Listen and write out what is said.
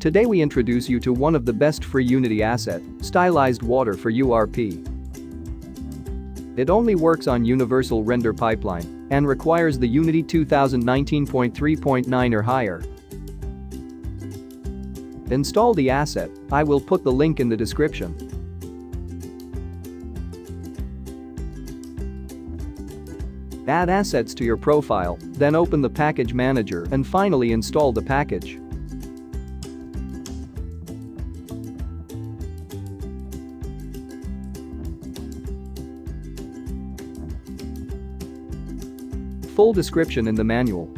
Today we introduce you to one of the best free Unity asset, Stylized Water for URP. It only works on Universal Render Pipeline and requires the Unity 2019.3.9 or higher. Install the asset. I will put the link in the description. Add assets to your profile, then open the package manager and finally install the package. Full description in the manual.